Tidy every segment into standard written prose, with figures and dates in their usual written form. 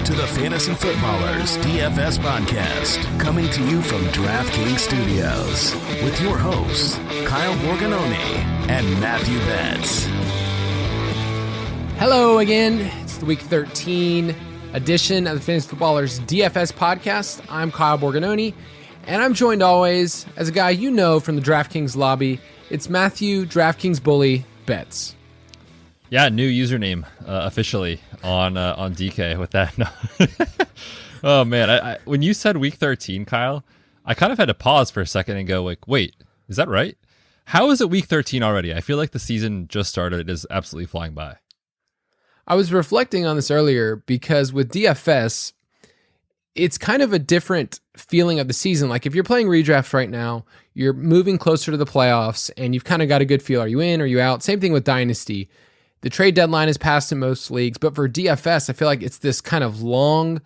to the Fantasy Footballers DFS Podcast, coming to you from DraftKings Studios with your hosts, Kyle Borganoni and Matthew Betz. Hello again. It's the Week 13 edition of the Fantasy Footballers DFS Podcast. I'm Kyle Borganoni, and I'm joined always as a guy you know from the DraftKings lobby. It's Matthew DraftKings Bully Betz. Yeah, new username officially on DK with that. Oh man, I when you said Week 13, Kyle, I kind of had to pause for a second and go like, wait, is that right? How is it Week 13 already? I feel like the season just started. It is absolutely flying by. I was reflecting on this earlier because with DFS, it's kind of a different feeling of the season. Like if you're playing redraft right now, you're moving closer to the playoffs and you've kind of got a good feel. Are you in? Are you out? Same thing with Dynasty. The trade deadline is passed in most leagues, but for DFS, I feel like it's this kind of long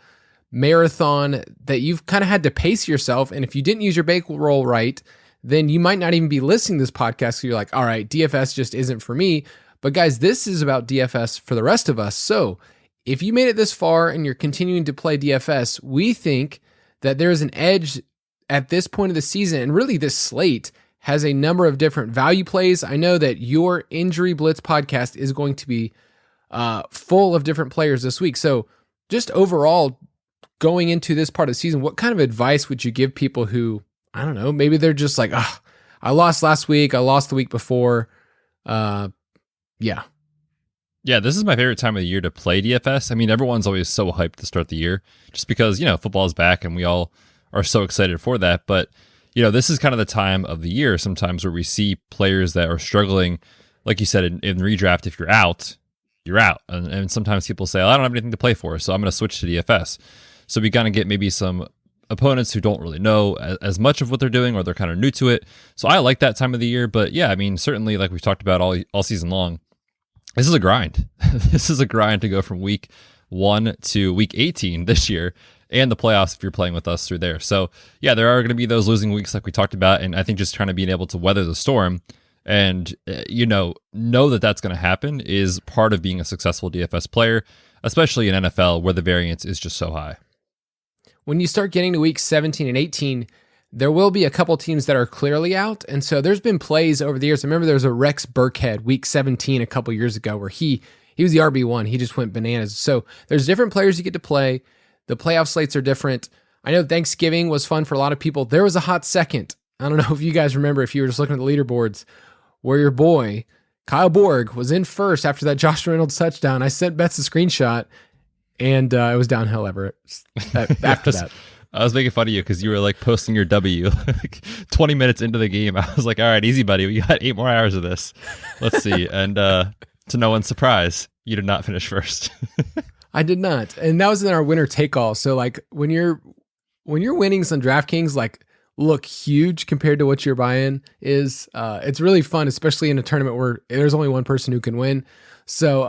marathon that you've kind of had to pace yourself. And if you didn't use your bankroll right, then you might not even be listening to this podcast. So you're like, all right, DFS just isn't for me. But guys, this is about DFS for the rest of us. So if you made it this far and you're continuing to play DFS, we think that there is an edge at this point of the season. And really this slate has a number of different value plays. I know that your Injury Blitz podcast is going to be full of different players this week. So just overall, going into this part of the season, what kind of advice would you give people who, I don't know, maybe they're just like, I lost last week, I lost the week before. Yeah, this is my favorite time of the year to play DFS. I mean, everyone's always so hyped to start the year just because, football's back and we all are so excited for that. But this is kind of the time of the year sometimes where we see players that are struggling. Like you said, in redraft, if you're out, you're out. And sometimes people say, I don't have anything to play for, so I'm going to switch to DFS. So we kind of get maybe some opponents who don't really know as much of what they're doing, or they're kind of new to it. So I like that time of the year. But yeah, I mean, certainly like we've talked about all season long, this is a grind. This is a grind to go from week 1 to week 18 this year, and the playoffs if you're playing with us through there. So yeah, there are going to be those losing weeks like we talked about, and I think just trying to being able to weather the storm and know that that's going to happen is part of being a successful DFS player, especially in NFL where the variance is just so high. When you start getting to week 17 and 18, there will be a couple teams that are clearly out. And so there's been plays over the years. I remember there was a Rex Burkhead week 17 a couple years ago where he was the RB1. He just went bananas. So there's different players you get to play. The playoff slates are different. I know Thanksgiving was fun for a lot of people. There was a hot second. I don't know if you guys remember, if you were just looking at the leaderboards, where your boy, Kyle Borg, was in first after that Josh Reynolds touchdown. I sent Betz a screenshot, and it was downhill ever after that. I was making fun of you because you were like posting your W like 20 minutes into the game. I was like, all right, easy, buddy. We got 8 more hours of this. Let's see. And to no one's surprise, you did not finish first. I did not. And that was in our winner take all. So like when your winnings on DraftKings like look huge compared to what your buy-in is, it's really fun, especially in a tournament where there's only one person who can win. So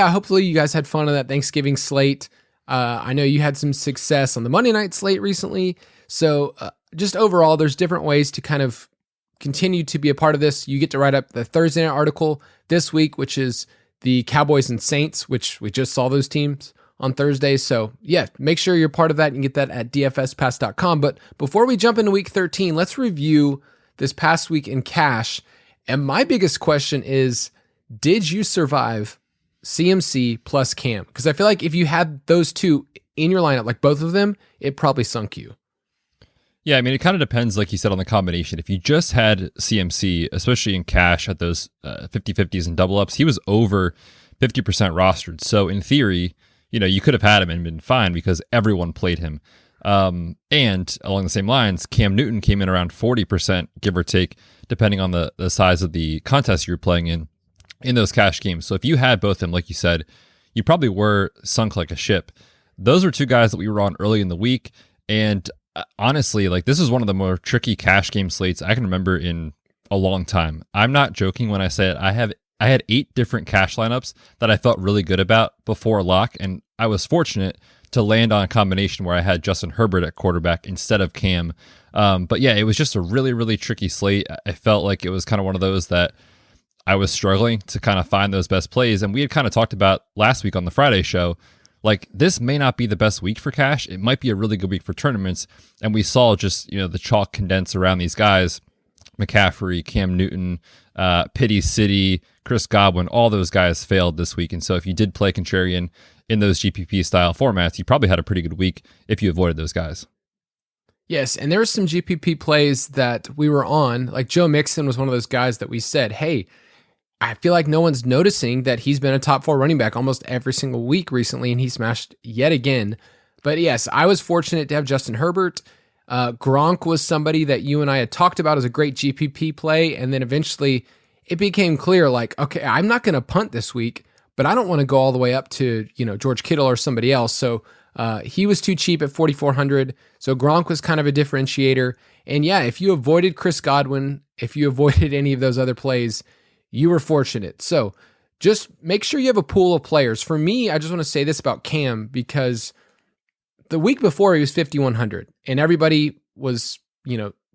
hopefully you guys had fun on that Thanksgiving slate. I know you had some success on the Monday night slate recently. So just overall, there's different ways to kind of continue to be a part of this. You get to write up the Thursday night article this week, which is the Cowboys and Saints, which we just saw those teams on Thursday. So yeah, make sure you're part of that. You can get that at dfspass.com. But before we jump into week 13, let's review this past week in cash. And my biggest question is, did you survive CMC plus Cam? Because I feel like if you had those two in your lineup, like both of them, it probably sunk you. Yeah, I mean, it kind of depends, like you said, on the combination. If you just had CMC, especially in cash at those 50-50s and double ups, he was over 50% rostered. So in theory, you could have had him and been fine because everyone played him. And along the same lines, Cam Newton came in around 40%, give or take, depending on the size of the contest you're playing in those cash games. So if you had both of them, like you said, you probably were sunk like a ship. Those were two guys that we were on early in the week. And honestly, like this is one of the more tricky cash game slates I can remember in a long time. I'm not joking when I say I had 8 different cash lineups that I felt really good about before lock. And I was fortunate to land on a combination where I had Justin Herbert at quarterback instead of Cam. But yeah, it was just a really, really tricky slate. I felt like it was kind of one of those that I was struggling to kind of find those best plays. And we had kind of talked about last week on the Friday show like this may not be the best week for cash. It might be a really good week for tournaments. And we saw just, the chalk condense around these guys, McCaffrey, Cam Newton, Pity City, Chris Godwin, all those guys failed this week. And so if you did play contrarian in those GPP style formats, you probably had a pretty good week if you avoided those guys. Yes, and there were some GPP plays that we were on. Like Joe Mixon was one of those guys that we said, hey, I feel like no one's noticing that he's been a top 4 running back almost every single week recently, and he smashed yet again. But yes, I was fortunate to have Justin Herbert. Gronk was somebody that you and I had talked about as a great GPP play, and then eventually it became clear, like, okay, I'm not going to punt this week, but I don't want to go all the way up to, George Kittle or somebody else. So he was too cheap at 4,400. So Gronk was kind of a differentiator. And yeah, if you avoided Chris Godwin, if you avoided any of those other plays, you were fortunate. So just make sure you have a pool of players. For me, I just want to say this about Cam, because the week before he was 5,100 and everybody was,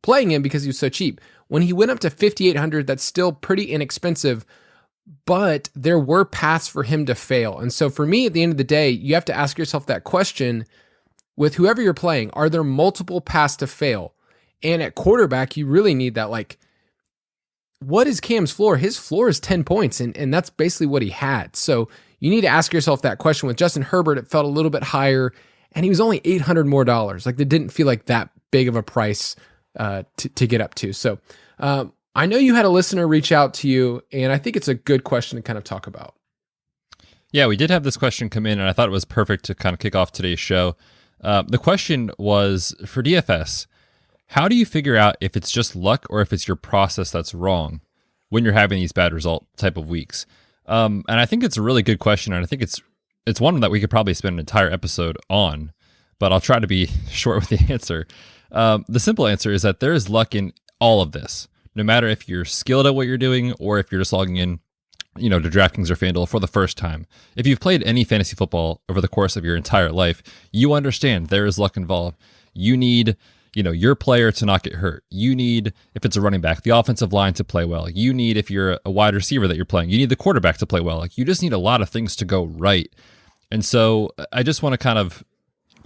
playing him because he was so cheap. When he went up to 5,800, that's still pretty inexpensive, but there were paths for him to fail. And so for me, at the end of the day, you have to ask yourself that question with whoever you're playing. Are there multiple paths to fail? And at quarterback, you really need that. Like, what is Cam's floor? His floor is 10 points, and that's basically what he had. So you need to ask yourself that question. With Justin Herbert, it felt a little bit higher, and he was only $800 more. Like, that didn't feel like that big of a price to get up to. So I know you had a listener reach out to you, and I think it's a good question to kind of talk about. Yeah, we did have this question come in, and I thought it was perfect to kind of kick off today's show. The question was, for DFS, how do you figure out if it's just luck or if it's your process that's wrong when you're having these bad result type of weeks? And I think it's a really good question, and I think it's one that we could probably spend an entire episode on, but I'll try to be short with the answer. The simple answer is that there is luck in all of this, no matter if you're skilled at what you're doing or if you're just logging in, to DraftKings or FanDuel for the first time. If you've played any fantasy football over the course of your entire life, you understand there is luck involved. You need, your player to not get hurt. You need, if it's a running back, the offensive line to play well. You need, if you're a wide receiver that you're playing, you need the quarterback to play well. Like, you just need a lot of things to go right. And so I just want to kind of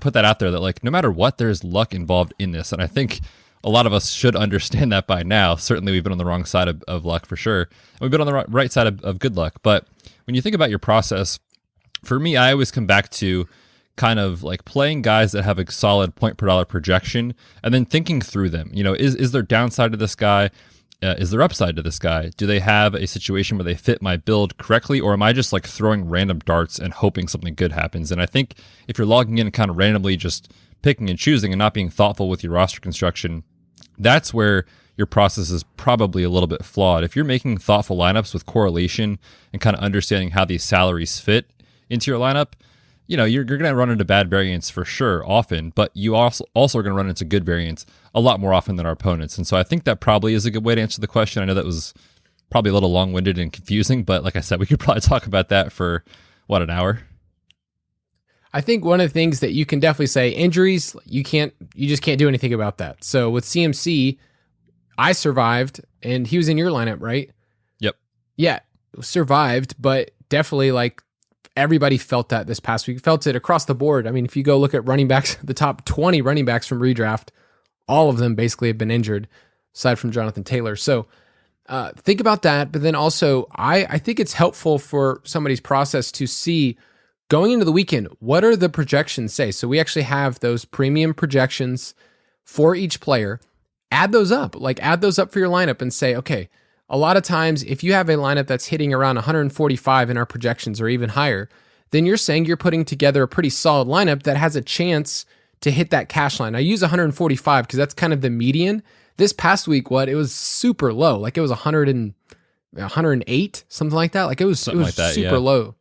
put that out there that, like, no matter what, there's luck involved in this. And I think a lot of us should understand that by now. Certainly we've been on the wrong side of luck for sure. And we've been on the right side of good luck. But when you think about your process, for me, I always come back to kind of like playing guys that have a solid point per dollar projection and then thinking through them. Is there downside to this guy? Is there upside to this guy? Do they have a situation where they fit my build correctly? Or am I just like throwing random darts and hoping something good happens? And I think if you're logging in and kind of randomly just picking and choosing and not being thoughtful with your roster construction, that's where your process is probably a little bit flawed. If you're making thoughtful lineups with correlation and kind of understanding how these salaries fit into your lineup, you're going to run into bad variance for sure often, but you also are going to run into good variance a lot more often than our opponents. And so I think that probably is a good way to answer the question. I know that was probably a little long-winded and confusing, but like I said, we could probably talk about that for, an hour? I think one of the things that you can definitely say, injuries, you just can't do anything about that. So with CMC, I survived, and he was in your lineup, right? Yep. Yeah, survived, but definitely like everybody felt that this past week. Felt it across the board. I mean, if you go look at running backs, the top 20 running backs from redraft, all of them basically have been injured, aside from Jonathan Taylor. So think about that. But then also, I think it's helpful for somebody's process to see, going into the weekend, what are the projections say? So we actually have those premium projections for each player. Add those up. Add those up for your lineup and say, okay, a lot of times if you have a lineup that's hitting around 145 in our projections or even higher, then you're saying you're putting together a pretty solid lineup that has a chance to hit that cash line. I use 145 because that's kind of the median. This past week, it was super low. It was 108, something like that. It was super low.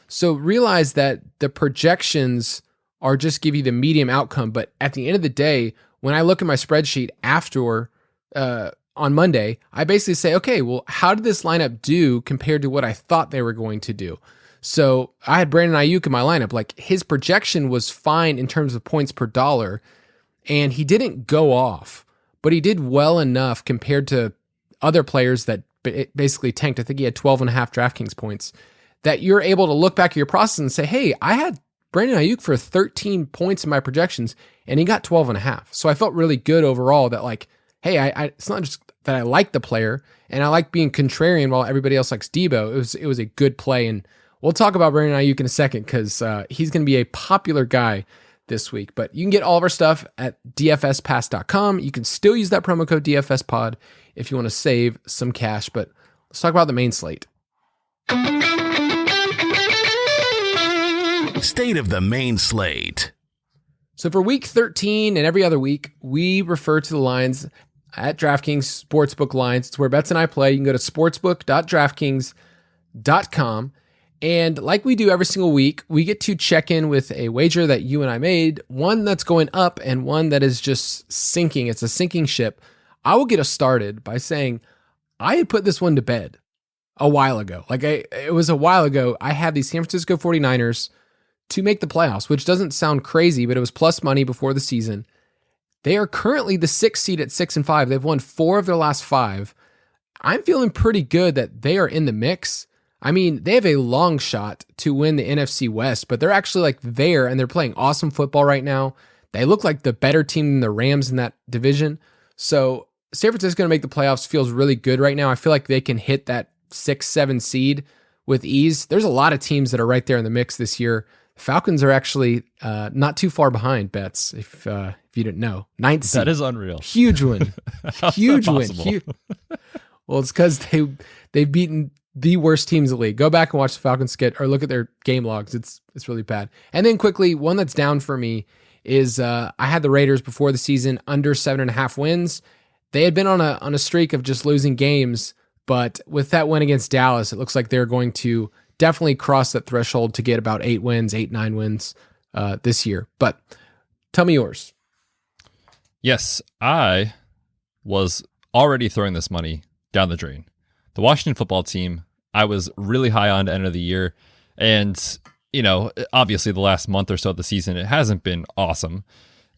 So realize that the projections are just give you the medium outcome. But at the end of the day, when I look at my spreadsheet after on Monday, I basically say, okay, well, how did this lineup do compared to what I thought they were going to do? So I had Brandon Ayuk in my lineup. His projection was fine in terms of points per dollar, and he didn't go off, but he did well enough compared to other players that basically tanked. I think he had 12.5 DraftKings points, that you're able to look back at your process and say, hey, I had Brandon Ayuk for 13 points in my projections, and he got 12.5. So I felt really good overall that like, hey, it's not just that I like the player and I like being contrarian while everybody else likes Debo. It was a good play, and we'll talk about Brandon Ayuk in a second because he's going to be a popular guy this week. But you can get all of our stuff at dfspass.com. You can still use that promo code DFSPod if you want to save some cash. But let's talk about the main slate. State of the main slate. So for week 13 and every other week, we refer to the lines at DraftKings Sportsbook lines. It's where Betz and I play. You can go to sportsbook.draftkings.com. And like we do every single week, we get to check in with a wager that you and I made, one that's going up and one that is just sinking. It's a sinking ship. I will get us started by saying I had put this one to bed a while ago. It was a while ago. I had the San Francisco 49ers to make the playoffs, which doesn't sound crazy, but it was plus money before the season. They are currently the 6th seed at 6-5. They've won 4 of their last 5. I'm feeling pretty good that they are in the mix. I mean, they have a long shot to win the NFC West, but they're actually like there and they're playing awesome football right now. They look like the better team than the Rams in that division. So San Francisco going to make the playoffs feels really good right now. I feel like they can hit that 6-7 seed with ease. There's a lot of teams that are right there in the mix this year. Falcons are actually not too far behind, Betz, if you didn't know. 9th seed. That is unreal. Huge win. Huge win. Well, it's because they've beaten the worst teams in the league. Go back and watch the Falcons or look at their game logs. It's really bad. And then quickly, one that's down for me is I had the Raiders before the season under 7.5 wins. They had been on a streak of just losing games, but with that win against Dallas, it looks like they're going to definitely cross that threshold to get about 9 wins this year. But tell me yours. Yes, I was already throwing this money down the drain. The Washington football team, I was really high on to end of the year. And, obviously the last month or so of the season, it hasn't been awesome.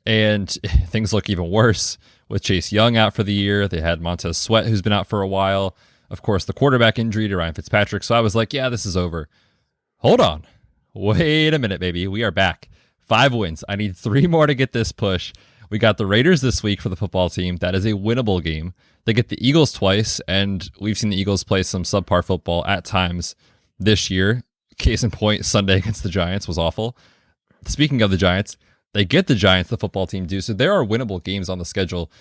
And things look even worse with Chase Young out for the year. They had Montez Sweat, who's been out for a while. Of course, the quarterback injury to Ryan Fitzpatrick. So I was like, yeah, this is over. Hold on. Wait a minute, baby. We are back. 5 wins. I need 3 more to get this push. We got the Raiders this week for the football team. That is a winnable game. They get the Eagles twice, and we've seen the Eagles play some subpar football at times this year. Case in point, Sunday against the Giants was awful. Speaking of the Giants, they get the Giants, the football team do. So there are winnable games on the schedule.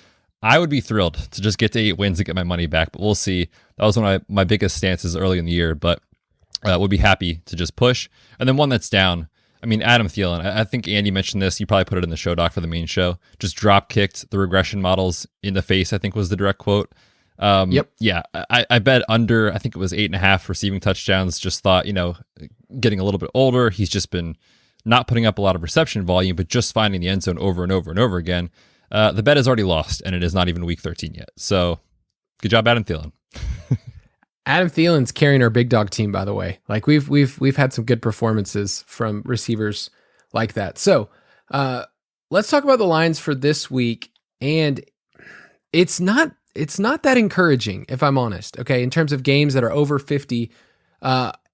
I would be thrilled to just get to 8 wins and get my money back, but we'll see. That was one of my biggest stances early in the year, but would be happy to just push. And then one that's down, Adam Thielen. I think Andy mentioned this. You probably put it in the show doc for the main show. Just drop kicked the regression models in the face, I think was the direct quote. Yep. Yeah, I bet under, I think it was 8.5 receiving touchdowns. Just thought, getting a little bit older, he's just been not putting up a lot of reception volume, but just finding the end zone over and over and over again. The bet is already lost, and it is not even week 13 yet. So, good job, Adam Thielen. Adam Thielen's carrying our big dog team, by the way. Like we've had some good performances from receivers like that. So, let's talk about the lines for this week. And it's not that encouraging, if I'm honest. Okay, in terms of games that are over 50.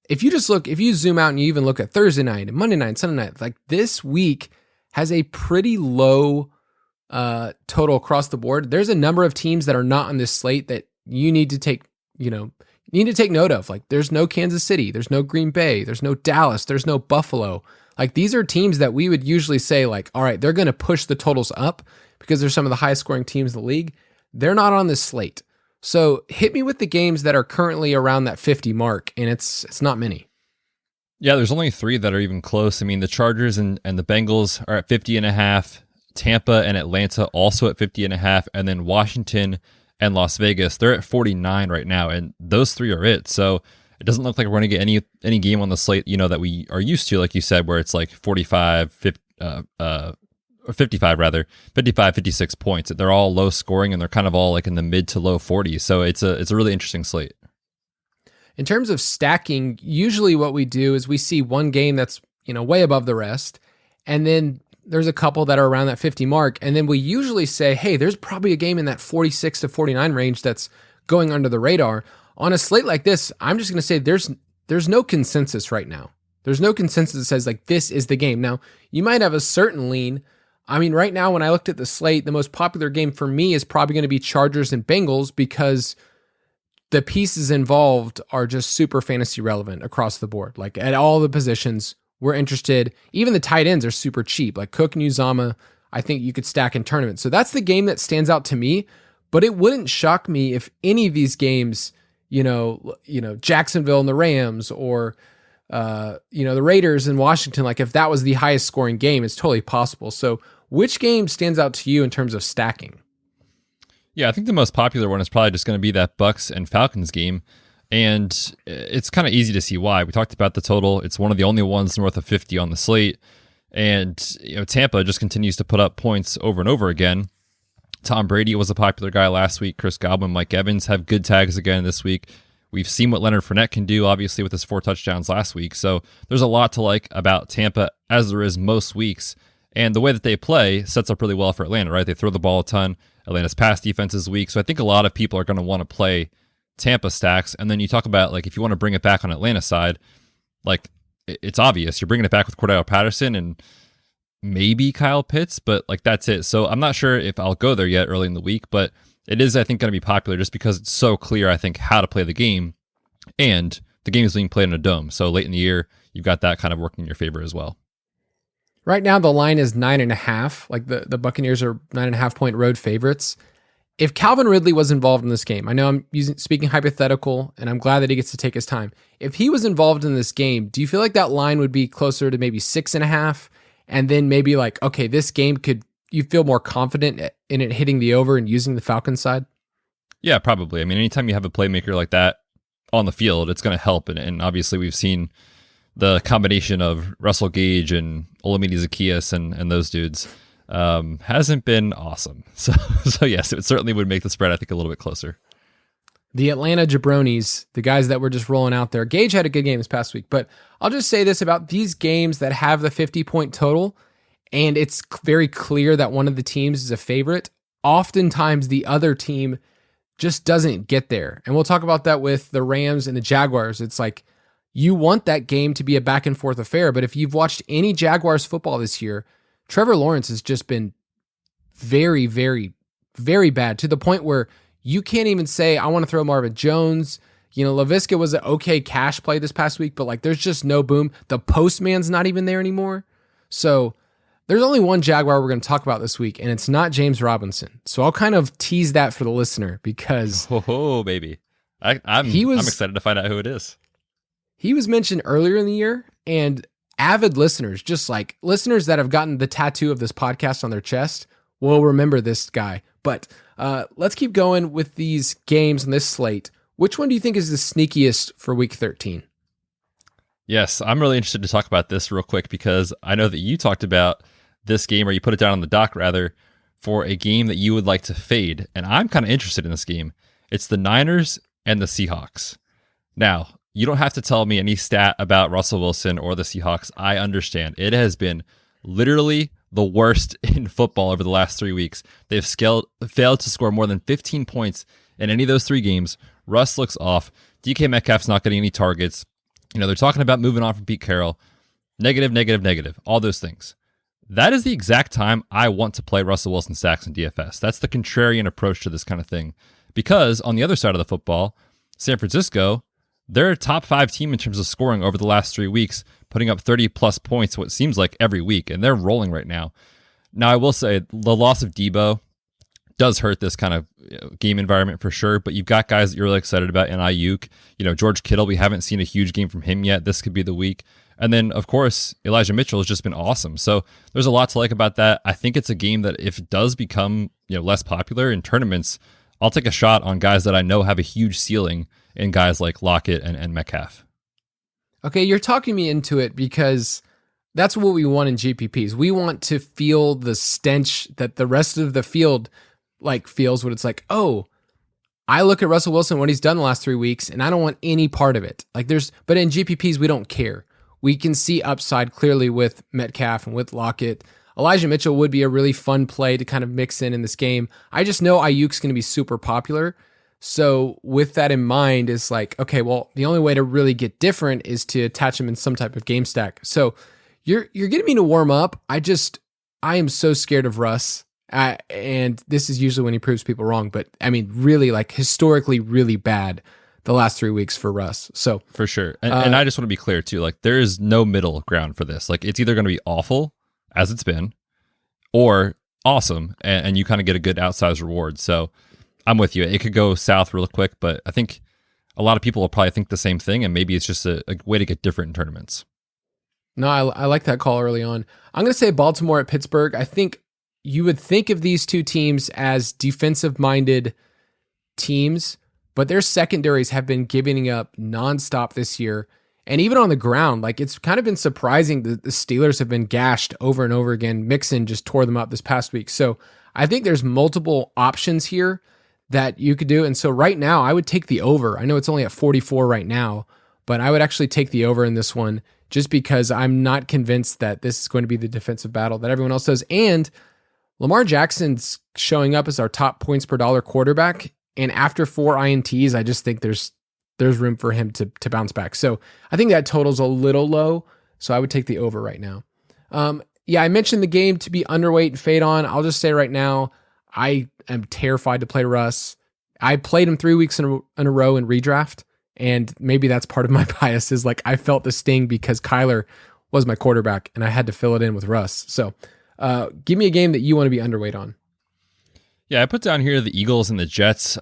If you zoom out and you even look at Thursday night and Monday night, Sunday night, like this week has a pretty low total across the board. There's a number of teams that are not on this slate that you need to take note of. Like there's no Kansas City, there's no Green Bay, there's no Dallas, there's no Buffalo. Like these are teams that we would usually say like, all right, they're going to push the totals up because they're some of the highest scoring teams in the league. They're not on this slate. So hit me with the games that are currently around that 50 mark, and it's not many. Yeah, there's only 3 that are even close. The Chargers and the Bengals are at 50.5. Tampa and Atlanta also at 50.5, and then Washington and Las Vegas, they're at 49 right now, and those 3 are it. So it doesn't look like we're going to get any game on the slate, that we are used to, like you said, where it's like 45, 50, or 55 rather, 55, 56 points. They're all low scoring, and they're kind of all like in the mid to low 40s. So it's a really interesting slate. In terms of stacking, usually what we do is we see one game that's, way above the rest, and then there's a couple that are around that 50 mark. And then we usually say, hey, there's probably a game in that 46 to 49 range that's going under the radar. On a slate like this, I'm just going to say there's no consensus right now. There's no consensus that says like this is the game. Now, you might have a certain lean. I mean, right now when I looked at the slate, the most popular game for me is probably going to be Chargers and Bengals because the pieces involved are just super fantasy relevant across the board. Like at all the positions, we're interested. Even the tight ends are super cheap. Like Cook and Uzama, I think you could stack in tournaments. So that's the game that stands out to me. But it wouldn't shock me if any of these games, Jacksonville and the Rams or the Raiders and Washington, like if that was the highest scoring game, it's totally possible. So which game stands out to you in terms of stacking? Yeah, I think the most popular one is probably just going to be that Bucks and Falcons game. And it's kind of easy to see why. We talked about the total. It's one of the only ones north of 50 on the slate. And Tampa just continues to put up points over and over again. Tom Brady was a popular guy last week. Chris Godwin, Mike Evans have good tags again this week. We've seen what Leonard Fournette can do, obviously, with his 4 touchdowns last week. So there's a lot to like about Tampa, as there is most weeks. And the way that they play sets up really well for Atlanta, right? They throw the ball a ton. Atlanta's pass defense is weak. So I think a lot of people are going to want to play Tampa stacks. And then you talk about, like, if you want to bring it back on Atlanta's side, like, it's obvious. You're bringing it back with Cordell Patterson and maybe Kyle Pitts, but, like, that's it. So I'm not sure if I'll go there yet early in the week, but it is, I think, going to be popular just because it's so clear, I think, how to play the game. And the game is being played in a dome. So late in the year, you've got that kind of working in your favor as well. Right now, the line is 9.5. Like the Buccaneers are 9.5 point road favorites. If Calvin Ridley was involved in this game, I know I'm speaking hypothetical, and I'm glad that he gets to take his time. If he was involved in this game, do you feel like that line would be closer to maybe 6.5? And then maybe like, okay, this game you feel more confident in it hitting the over and using the Falcons side? Yeah, probably. I mean, anytime you have a playmaker like that on the field, it's going to help. And obviously we've seen the combination of Russell Gage and Olamide Zaccheaus and those dudes hasn't been awesome. So yes, it certainly would make the spread, I think, a little bit closer. The Atlanta jabronis, the guys that were just rolling out there. Gage had a good game this past week, but I'll just say this about these games that have the 50-point total, and it's very clear that one of the teams is a favorite. Oftentimes, the other team just doesn't get there. And we'll talk about that with the Rams and the Jaguars. It's like, you want that game to be a back and forth affair, but if you've watched any Jaguars football this year, Trevor Lawrence has just been very, very, very bad to the point where you can't even say, I want to throw Marvin Jones. LaVisca was an okay cash play this past week, but like there's just no boom. The postman's not even there anymore. So there's only one Jaguar we're going to talk about this week, and it's not James Robinson. So I'll kind of tease that for the listener because baby. I'm excited to find out who it is. He was mentioned earlier in the year, and avid listeners, just like listeners that have gotten the tattoo of this podcast on their chest, will remember this guy. But let's keep going with these games on this slate. Which one do you think is the sneakiest for week 13? Yes, I'm really interested to talk about this real quick because I know that you talked about this game, or you put it down on the dock rather, for a game that you would like to fade. And I'm kind of interested in this game. It's the Niners and the Seahawks. Now, you don't have to tell me any stat about Russell Wilson or the Seahawks. I understand. It has been literally the worst in football over the last 3 weeks. They've failed to score more than 15 points in any of those 3 games. Russ looks off. DK Metcalf's not getting any targets. They're talking about moving on from Pete Carroll. Negative, all those things. That is the exact time I want to play Russell Wilson stacks in DFS. That's the contrarian approach to this kind of thing. Because on the other side of the football, San Francisco, they're a top 5 team in terms of scoring over the last 3 weeks, putting up 30-plus points, what seems like every week, and they're rolling right now. Now, I will say the loss of Debo does hurt this kind of game environment for sure, but you've got guys that you're really excited about in Ayuk. George Kittle, we haven't seen a huge game from him yet. This could be the week. And then, of course, Elijah Mitchell has just been awesome. So there's a lot to like about that. I think it's a game that if it does become less popular in tournaments, I'll take a shot on guys that I know have a huge ceiling in guys like Lockett and Metcalf. Okay, you're talking me into it because that's what we want in GPPs. We want to feel the stench that the rest of the field feels when it's like, oh, I look at Russell Wilson, what he's done the last 3 weeks, and I don't want any part of it. But in GPPs, we don't care. We can see upside clearly with Metcalf and with Lockett. Elijah Mitchell would be a really fun play to kind of mix in this game. I just know Ayuk's going to be super popular. So with that in mind, it's like, okay, well, the only way to really get different is to attach him in some type of game stack. So you're getting me to warm up. I am so scared of Russ. And this is usually when he proves people wrong, but I mean, really like historically really bad the last 3 weeks for Russ. So for sure. And I just want to be clear too, like there is no middle ground for this. Like it's either going to be awful as it's been or awesome. And you kind of get a good outsized reward. So I'm with you. It could go south real quick, but I think a lot of people will probably think the same thing. And maybe it's just a way to get different in tournaments. No, I like that call early on. I'm going to say Baltimore at Pittsburgh. I think you would think of these two teams as defensive-minded teams, but their secondaries have been giving up nonstop this year. And even on the ground, like it's kind of been surprising that the Steelers have been gashed over and over again. Mixon just tore them up this past week. So I think there's multiple options here that you could do. And so right now, I would take the over. I know it's only at 44 right now, but I would actually take the over in this one just because I'm not convinced that this is going to be the defensive battle that everyone else does. And Lamar Jackson's showing up as our top points per dollar quarterback. And after 4 INTs, I just think there's room for him to bounce back. So I think that total's a little low. So I would take the over right now. I mentioned the game to be underweight and fade on. I'll just say right now, I am terrified to play Russ. I played him 3 weeks in a row in redraft. And maybe that's part of my bias is like I felt the sting because Kyler was my quarterback and I had to fill it in with Russ. So give me a game that you want to be underweight on. Yeah, I put down here the Eagles and the Jets.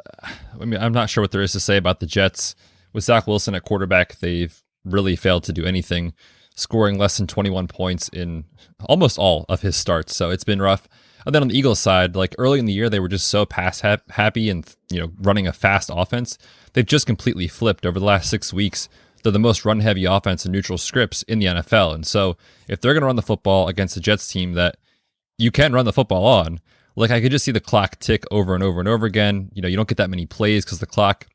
I mean, I'm not sure what there is to say about the Jets. With Zach Wilson at quarterback, they've really failed to do anything, scoring less than 21 points in almost all of his starts. So it's been rough. And then on the Eagles side, like early in the year, they were just so pass happy and running a fast offense. They've just completely flipped over the last 6 weeks. They're the most run-heavy offense in neutral scripts in the NFL. And so if they're going to run the football against a Jets team that you can run the football on, like I could just see the clock tick over and over and over again. You don't get that many plays because the clock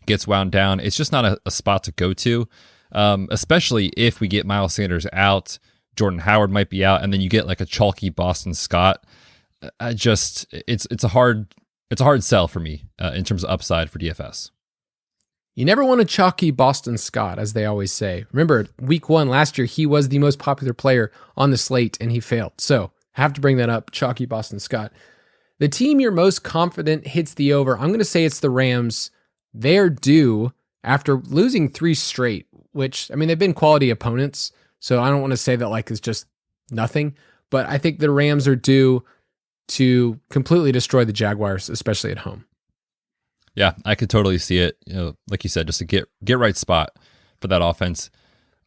gets wound down. It's just not a spot to go to, especially if we get Miles Sanders out, Jordan Howard might be out, and then you get like a chalky Boston Scott. It's a hard sell for me in terms of upside for DFS. You never want a chalky Boston Scott, as they always say. Remember, week 1 last year, he was the most popular player on the slate, and he failed. So have to bring that up, chalky Boston Scott. The team you're most confident hits the over, I'm going to say it's the Rams. They're due after losing 3 straight, which, I mean, they've been quality opponents, so I don't want to say that like it's just nothing, but I think the Rams are due to completely destroy the Jaguars, especially at home. Yeah, I could totally see it. Like you said, just a get right spot for that offense.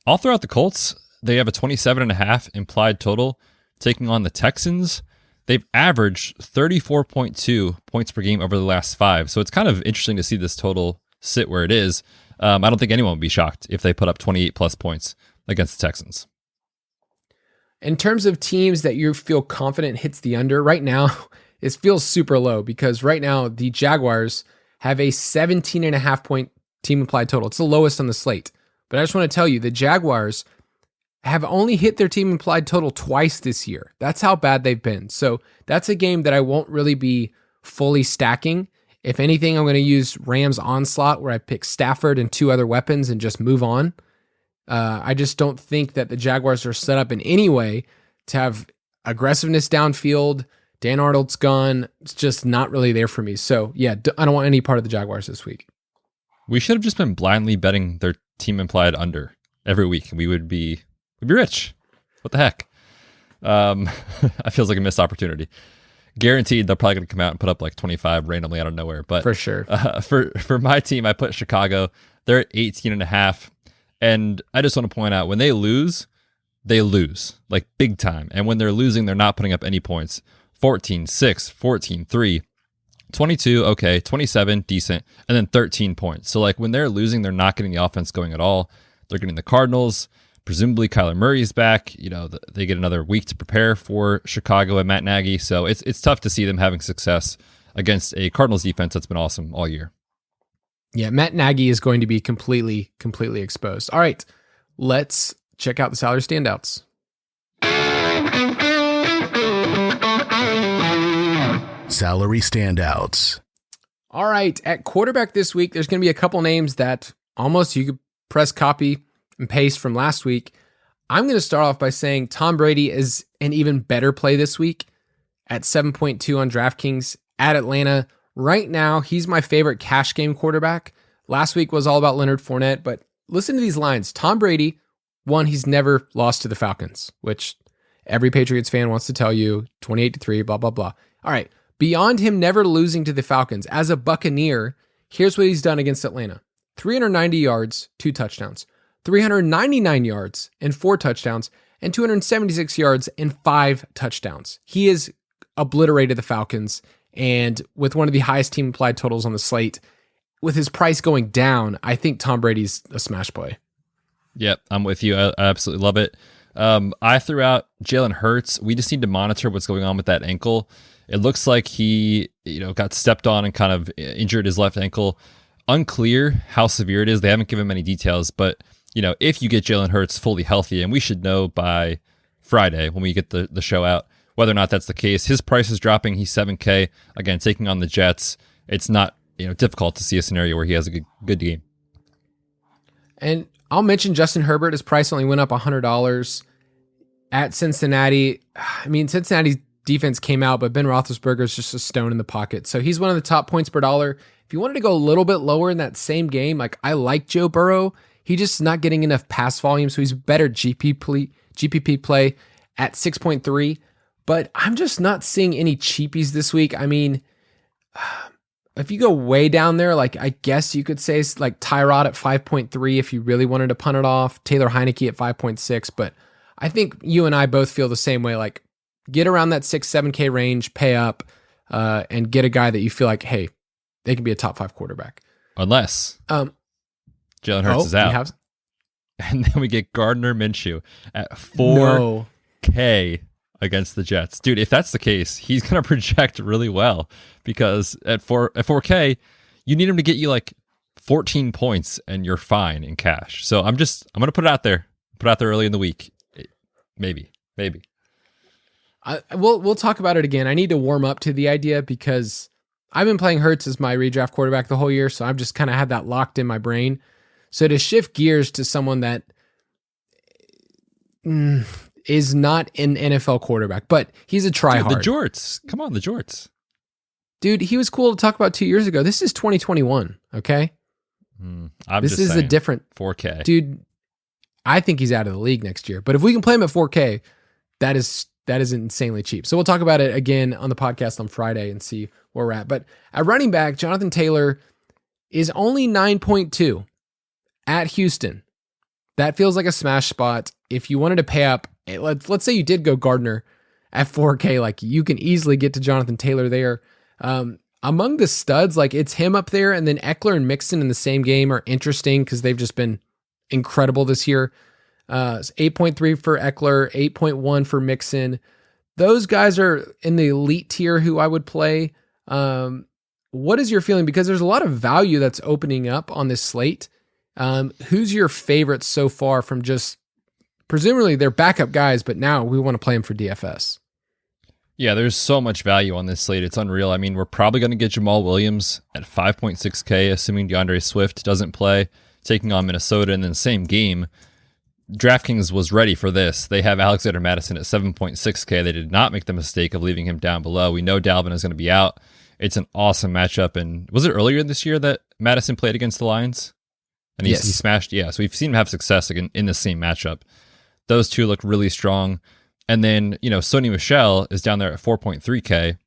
All throughout the Colts, they have a 27.5 implied total taking on the Texans. They've averaged 34.2 points per game over the last 5. So it's kind of interesting to see this total sit where it is. I don't think anyone would be shocked if they put up 28 plus points against the Texans. In terms of teams that you feel confident hits the under, right now, it feels super low because right now the Jaguars have a 17.5 point team implied total. It's the lowest on the slate. But I just want to tell you, the Jaguars have only hit their team implied total twice this year. That's how bad they've been. So that's a game that I won't really be fully stacking. If anything, I'm going to use Rams onslaught where I pick Stafford and 2 other weapons and just move on. I just don't think that the Jaguars are set up in any way to have aggressiveness downfield. Dan Arnold's gone. It's just not really there for me. So yeah, I don't want any part of the Jaguars this week. We should have just been blindly betting their team implied under every week. We'd be rich. What the heck? That feels like a missed opportunity. Guaranteed they're probably going to come out and put up like 25 randomly out of nowhere. But for sure. For my team, I put Chicago. They're at 18.5. And I just want to point out, when they lose like big time. And when they're losing, they're not putting up any points. 14-6, 14-3, 22, okay, 27, decent, and then 13 points. So like when they're losing, they're not getting the offense going at all. They're getting the Cardinals. Presumably Kyler Murray's back. They get another week to prepare for Chicago and Matt Nagy. So it's tough to see them having success against a Cardinals defense that's been awesome all year. Yeah, Matt Nagy is going to be completely exposed. All right, let's check out the salary standouts. Salary standouts. All right, at quarterback this week, there's going to be a couple names that almost you could press copy and paste from last week. I'm going to start off by saying Tom Brady is an even better play this week at 7.2 on DraftKings at Atlanta. Right now, he's my favorite cash game quarterback. Last week was all about Leonard Fournette, but listen to these lines. Tom Brady, one, he's never lost to the Falcons, which every Patriots fan wants to tell you, 28-3, blah, blah, blah. All right. Beyond him never losing to the Falcons, as a Buccaneer, here's what he's done against Atlanta. 390 yards, 2 touchdowns. 399 yards and 4 touchdowns. And 276 yards and 5 touchdowns. He has obliterated the Falcons. And with one of the highest team implied totals on the slate, with his price going down, I think Tom Brady's a smash play. Yep, I'm with you. I absolutely love it. I threw out Jalen Hurts. We just need to monitor what's going on with that ankle. It looks like he, got stepped on and kind of injured his left ankle. Unclear how severe it is. They haven't given many details, but if you get Jalen Hurts fully healthy, and we should know by Friday when we get the show out whether or not that's the case. His price is dropping. He's $7K. Again, taking on the Jets. It's not difficult to see a scenario where he has a good game. And I'll mention Justin Herbert. His price only went up $100 at Cincinnati. I mean, Cincinnati's defense came out, but Ben Roethlisberger is just a stone in the pocket. So he's one of the top points per dollar. If you wanted to go a little bit lower in that same game, I like Joe Burrow. He just not getting enough pass volume, so he's a better GPP play at 6.3. But I'm just not seeing any cheapies this week. I mean, if you go way down there, I guess you could say Tyrod at 5.3 if you really wanted to punt it off. Taylor Heineke at 5.6. But I think you and I both feel the same way. Get around that 6-7K range, pay up, and get a guy that you feel like, hey, they can be a top 5 quarterback. Unless Jalen Hurts is out. And then we get Gardner Minshew at 4K against the Jets. Dude, if that's the case, he's going to project really well because at 4K, you need him to get you 14 points and you're fine in cash. So I'm going to put it out there. Put it out there early in the week. Maybe. We'll talk about it again. I need to warm up to the idea because I've been playing Hurts as my redraft quarterback the whole year, so I've just kind of had that locked in my brain. So to shift gears to someone that is not an NFL quarterback, but he's a tryhard. The Jorts. Come on, the Jorts. Dude, he was cool to talk about 2 years ago. This is 2021, okay? This is a different 4K. Dude, I think he's out of the league next year. But if we can play him at 4K, that is insanely cheap. So we'll talk about it again on the podcast on Friday and see where we're at. But at running back, Jonathan Taylor is only 9.2 at Houston. That feels like a smash spot. If you wanted to pay up, let's say you did go Gardner at 4K, you can easily get to Jonathan Taylor there. Among the studs, it's him up there, and then Eckler and Mixon in the same game are interesting because they've just been incredible this year. 8.3 for Eckler, 8.1 for Mixon. Those guys are in the elite tier who I would play. What is your feeling? Because there's a lot of value that's opening up on this slate. Who's your favorite so far from just presumably they're backup guys, but now we want to play them for DFS? Yeah, there's so much value on this slate. It's unreal. I mean, we're probably going to get Jamal Williams at 5.6K, assuming DeAndre Swift doesn't play, taking on Minnesota in the same game. DraftKings was ready for this. They have Alexander Mattison at 7.6K. They did not make the mistake of leaving him down below. We know Dalvin is going to be out. It's an awesome matchup. And was it earlier this year that Madison played against the Lions? And he smashed. Yeah, so we've seen him have success again in the same matchup. Those two look really strong. And then, Sony Michel is down there at 4.3K.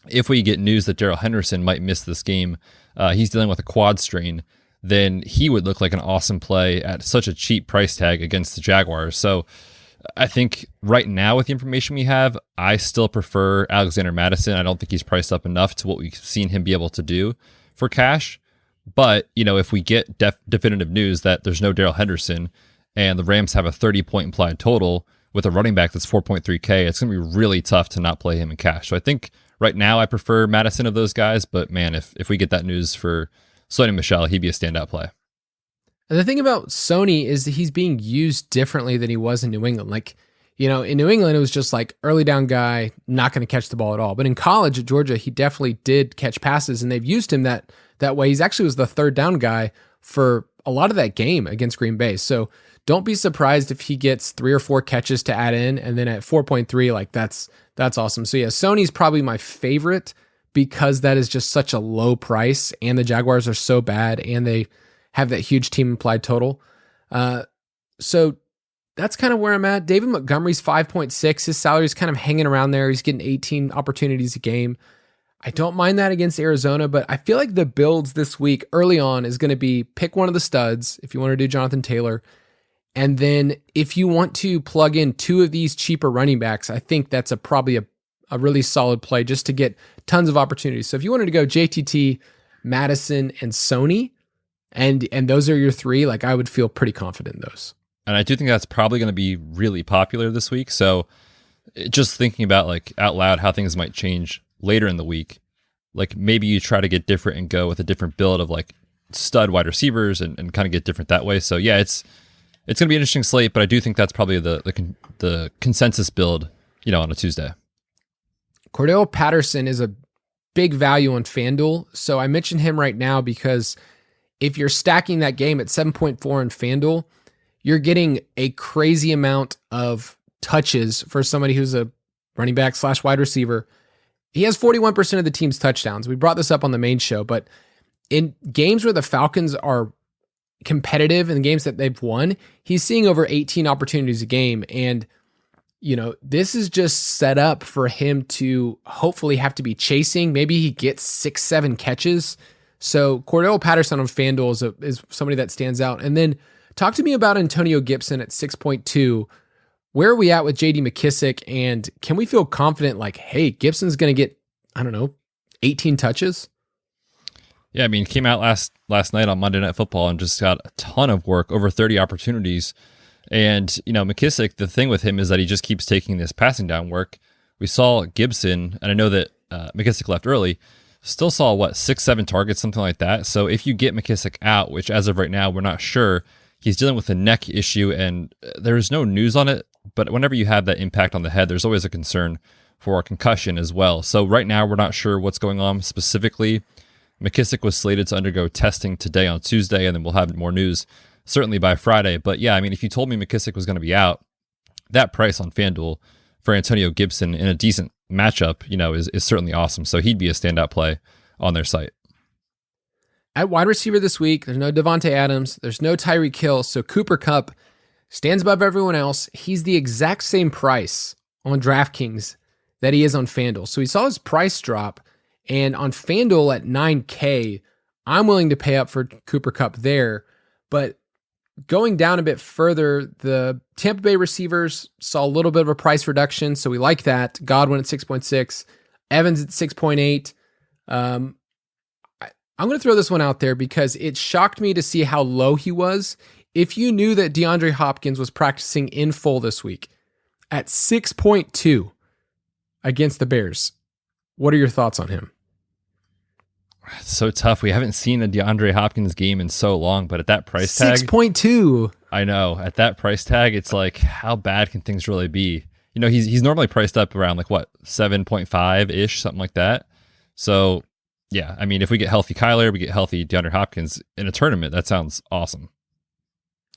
If we get news that Darrell Henderson might miss this game, he's dealing with a quad strain, then he would look like an awesome play at such a cheap price tag against the Jaguars. So I think right now with the information we have, I still prefer Alexander Mattison. I don't think he's priced up enough to what we've seen him be able to do for cash. But, if we get definitive news that there's no Darrell Henderson and the Rams have a 30-point implied total with a running back that's 4.3K, it's going to be really tough to not play him in cash. So I think right now I prefer Madison of those guys. But, man, if we get that news for Sony Michel, he'd be a standout play. And the thing about Sony is that he's being used differently than he was in New England. In New England, it was just like early down guy, not going to catch the ball at all. But in college at Georgia, he definitely did catch passes, and they've used him that way. He's actually was the third down guy for a lot of that game against Green Bay. So don't be surprised if he gets 3 or 4 catches to add in, and then at 4.3, like that's awesome. So yeah, Sony's probably my favorite because that is just such a low price, and the Jaguars are so bad, and they have that huge team implied total. So that's kind of where I'm at. David Montgomery's 5.6. His salary is kind of hanging around there. He's getting 18 opportunities a game. I don't mind that against Arizona, but I feel like the builds this week early on is going to be pick one of the studs if you want to do Jonathan Taylor. And then if you want to plug in 2 of these cheaper running backs, I think that's probably a really solid play just to get tons of opportunities. So if you wanted to go JTT, Madison, and Sony, and those are your 3, like I would feel pretty confident in those. And I do think that's probably going to be really popular this week. So just thinking about like out loud how things might change later in the week, like maybe you try to get different and go with a different build of like stud wide receivers and kind of get different that way. So yeah, it's going to be an interesting slate, but I do think that's probably the consensus build, on a Tuesday. Cordell Patterson is a big value on FanDuel. So I mentioned him right now because if you're stacking that game at 7.4 on FanDuel, you're getting a crazy amount of touches for somebody who's a running back / wide receiver. He has 41% of the team's touchdowns. We brought this up on the main show, but in games where the Falcons are competitive in the games that they've won, he's seeing over 18 opportunities a game. And, this is just set up for him to hopefully have to be chasing. Maybe he gets 6-7 catches. So Cordell Patterson on FanDuel is somebody that stands out. And then talk to me about Antonio Gibson at 6.2. Where are we at with JD McKissick? And can we feel confident like, hey, Gibson's going to get, 18 touches? Yeah, I mean, came out last night on Monday Night Football and just got a ton of work, over 30 opportunities. And, McKissick, the thing with him is that he just keeps taking this passing down work. We saw Gibson, and I know that McKissick left early, still saw, 6-7 targets, something like that. So if you get McKissick out, which as of right now, we're not sure, he's dealing with a neck issue, and there's no news on it. But whenever you have that impact on the head, there's always a concern for a concussion as well. So right now, we're not sure what's going on specifically. McKissick was slated to undergo testing today on Tuesday, and then we'll have more news certainly by Friday. But yeah, I mean, if you told me McKissick was going to be out, that price on FanDuel for Antonio Gibson in a decent matchup, is certainly awesome. So he'd be a standout play on their site. At wide receiver this week, there's no Devontae Adams, there's no Tyreek Hill, so Cooper Kupp stands above everyone else. He's the exact same price on DraftKings that he is on FanDuel. So he saw his price drop, and on FanDuel at $9K, I'm willing to pay up for Cooper Kupp there. But going down a bit further, the Tampa Bay receivers saw a little bit of a price reduction, so we like that. Godwin at 6.6, Evans at 6.8. I'm going to throw this one out there because it shocked me to see how low he was. If you knew that DeAndre Hopkins was practicing in full this week at 6.2 against the Bears, what are your thoughts on him? It's so tough. We haven't seen a DeAndre Hopkins game in so long, but at that price tag, 6.2. I know. At that price tag, it's like, how bad can things really be? He's normally priced up around 7.5-ish, something like that. So, yeah, I mean, if we get healthy Kyler, we get healthy DeAndre Hopkins in a tournament, that sounds awesome.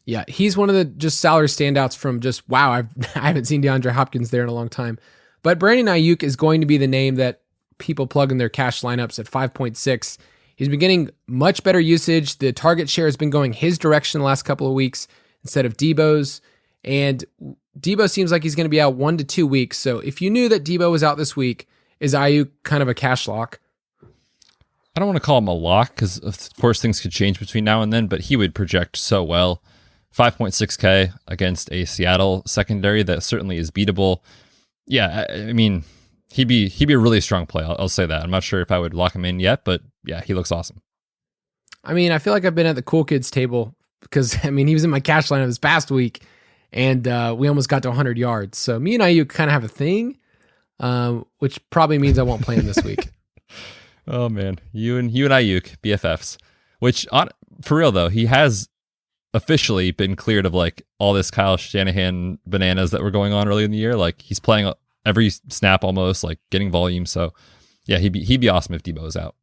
Yeah, he's one of the just salary standouts from just, wow, I haven't seen DeAndre Hopkins there in a long time. But Brandon Ayuk is going to be the name that people plug in their cash lineups at 5.6. He's been getting much better usage. The target share has been going his direction the last couple of weeks instead of Debo's. And Debo seems like he's going to be out 1 to 2 weeks. So if you knew that Debo was out this week, is Ayuk kind of a cash lock? I don't want to call him a lock because, of course, things could change between now and then, but he would project so well. 5.6K against a Seattle secondary that certainly is beatable. Yeah, I mean, he'd be a really strong play. I'll say that. I'm not sure if I would lock him in yet, but yeah, he looks awesome. I mean, I feel like I've been at the cool kids table because, I mean, he was in my cash lineup this past week, and we almost got to 100 yards. So me and Ayuk kind of have a thing, which probably means I won't play him this week. Oh man, you and Ayuk, BFFs. Which, for real though, he has officially been cleared of like all this Kyle Shanahan bananas that were going on early in the year. Like he's playing every snap almost, like getting volume. So yeah, he'd be awesome if Debo is out.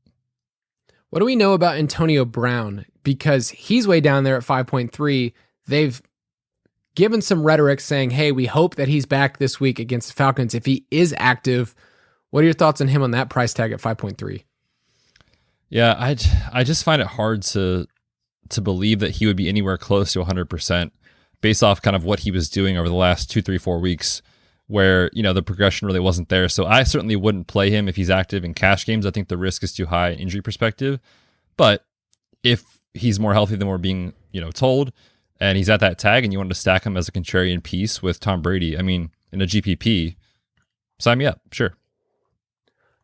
What do we know about Antonio Brown? Because he's way down there at 5.3. They've given some rhetoric saying, hey, we hope that he's back this week against the Falcons. If he is active, what are your thoughts on him on that price tag at 5.3? Yeah, I just find it hard to believe that he would be anywhere close to 100% based off kind of what he was doing over the last 2, 3, 4 weeks where, the progression really wasn't there. So I certainly wouldn't play him if he's active in cash games. I think the risk is too high in injury perspective. But if he's more healthy than we're being, told, and he's at that tag and you wanted to stack him as a contrarian piece with Tom Brady, I mean, in a GPP, sign me up. Sure.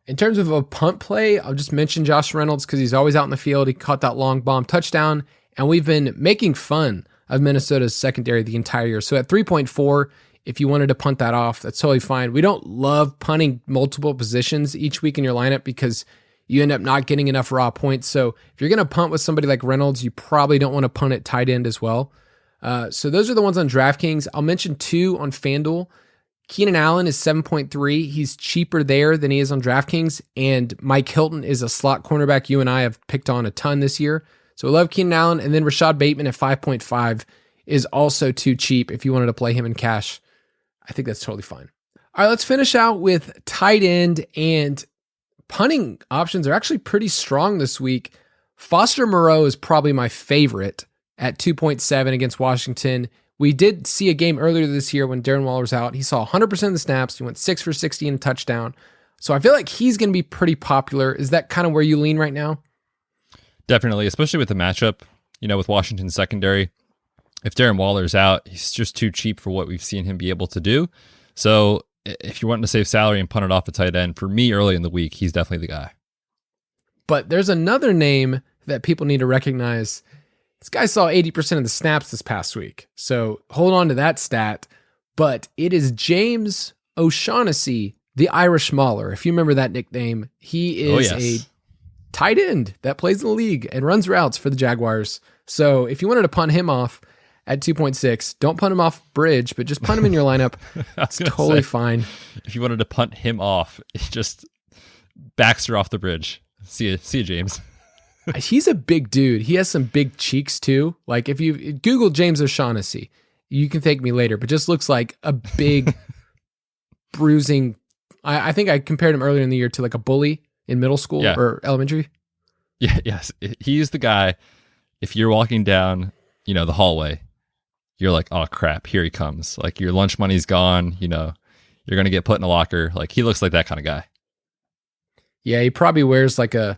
In terms of a punt play, I'll just mention Josh Reynolds because he's always out in the field. He caught that long bomb touchdown, and we've been making fun of Minnesota's secondary the entire year. So at 3.4, if you wanted to punt that off, that's totally fine. We don't love punting multiple positions each week in your lineup because you end up not getting enough raw points. So if you're going to punt with somebody like Reynolds, you probably don't want to punt at tight end as well. So those are the ones on DraftKings. I'll mention 2 on FanDuel. Keenan Allen is 7.3. He's cheaper there than he is on DraftKings. And Mike Hilton is a slot cornerback you and I have picked on a ton this year. So I love Keenan Allen. And then Rashad Bateman at 5.5 is also too cheap if you wanted to play him in cash. I think that's totally fine. All right, let's finish out with tight end, and punting options are actually pretty strong this week. Foster Moreau is probably my favorite at 2.7 against Washington. We did see a game earlier this year when Darren Waller was out. He saw 100% of the snaps. He went 6 for 60 and a touchdown. So I feel like he's going to be pretty popular. Is that kind of where you lean right now? Definitely, especially with the matchup, with Washington's secondary. If Darren Waller's out, he's just too cheap for what we've seen him be able to do. So if you're wanting to save salary and punt it off a tight end, for me early in the week, he's definitely the guy. But there's another name that people need to recognize. This guy saw 80% of the snaps this past week. So hold on to that stat. But it is James O'Shaughnessy, the Irish Mauler. If you remember that nickname, he is a tight end that plays in the league and runs routes for the Jaguars. So if you wanted to punt him off at 2.6, don't punt him off bridge, but just punt him in your lineup. It's totally fine. If you wanted to punt him off, just Baxter off the bridge. See you, James. He's a big dude. He has some big cheeks too. Like if you Google James O'Shaughnessy, you can thank me later, but just looks like a big bruising. I think I compared him earlier in the year to like a bully in middle school or elementary. Yeah, yes. He's the guy. If you're walking down, the hallway, you're like, oh crap, here he comes. Like your lunch money's gone, you're going to get put in a locker. Like he looks like that kind of guy. Yeah, he probably wears like a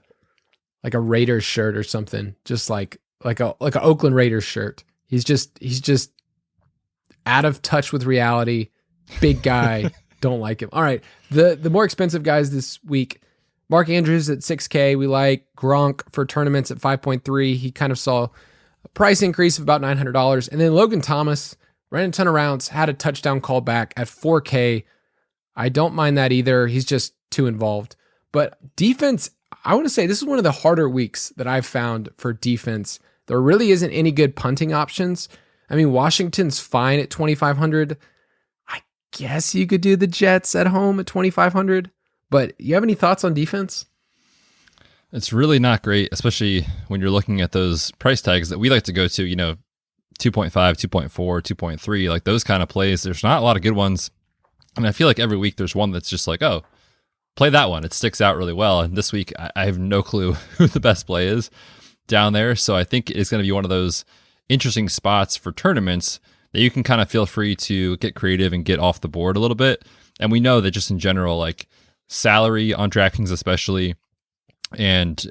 Raiders shirt or something, just like a Oakland Raiders shirt. He's just out of touch with reality. Big guy, don't like him. All right, the more expensive guys this week. Mark Andrews at 6K. We like Gronk for tournaments at 5.3. He kind of saw a price increase of about $900. And then Logan Thomas ran a ton of rounds, had a touchdown call back at 4K. I don't mind that either. He's just too involved. But defense, I want to say this is one of the harder weeks that I've found for defense. There really isn't any good punting options. I mean, Washington's fine at 2,500. I guess you could do the Jets at home at 2,500. But you have any thoughts on defense? It's really not great, especially when you're looking at those price tags that we like to go to, 2.5, 2.4, 2.3, like those kind of plays. There's not a lot of good ones. And I feel like every week there's one that's just like, oh, play that one. It sticks out really well. And this week, I have no clue who the best play is down there. So I think it's going to be one of those interesting spots for tournaments that you can kind of feel free to get creative and get off the board a little bit. And we know that just in general, like salary on DraftKings especially, and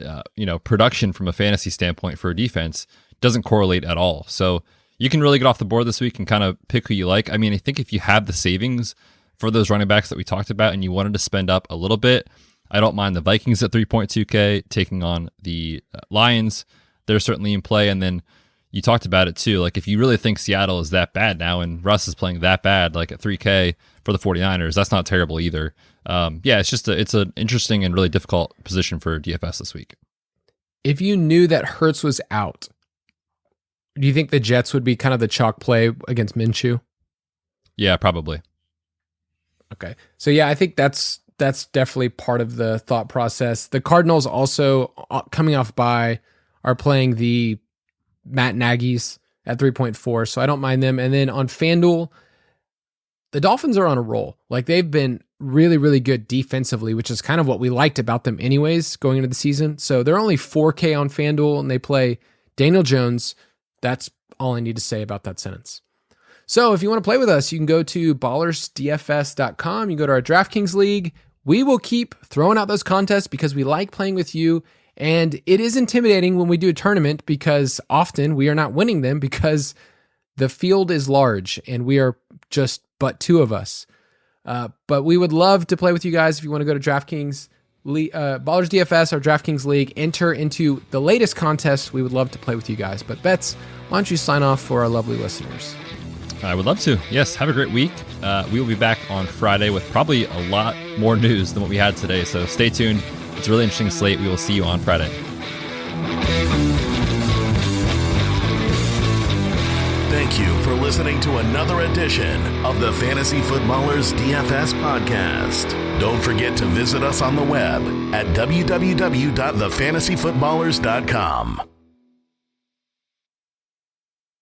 production from a fantasy standpoint for a defense doesn't correlate at all. So you can really get off the board this week and kind of pick who you like. I mean, I think if you have the savings for those running backs that we talked about and you wanted to spend up a little bit, I don't mind the Vikings at 3.2K taking on the Lions. They're certainly in play. And then you talked about it too. Like if you really think Seattle is that bad now and Russ is playing that bad, like at 3K for the 49ers, that's not terrible either. It's an interesting and really difficult position for DFS this week. If you knew that Hurts was out, Do you think the Jets would be kind of the chalk play against Minshew? Yeah, probably. Okay. So yeah, I think that's definitely part of the thought process. The Cardinals also, coming off bye, are playing the Matt Nagy's at 3.4, so I don't mind them. And then on FanDuel, the Dolphins are on a roll. Like, they've been really, really good defensively, which is kind of what we liked about them anyways going into the season. So they're only 4K on FanDuel, and they play Daniel Jones. That's all I need to say about that sentence. So if you want to play with us, you can go to ballersdfs.com. You go to our DraftKings League. We will keep throwing out those contests because we like playing with you. And it is intimidating when we do a tournament because often we are not winning them because the field is large and we are just but two of us. But we would love to play with you guys. If you want to go to DraftKings, Ballers DFS, our DraftKings League, enter into the latest contest. We would love to play with you guys. But Betz, why don't you sign off for our lovely listeners? I would love to. Yes, have a great week. We will be back on Friday with probably a lot more news than what we had today. So stay tuned. It's a really interesting slate. We will see you on Friday. Thank you for listening to another edition of the Fantasy Footballers DFS Podcast. Don't forget to visit us on the web at www.thefantasyfootballers.com.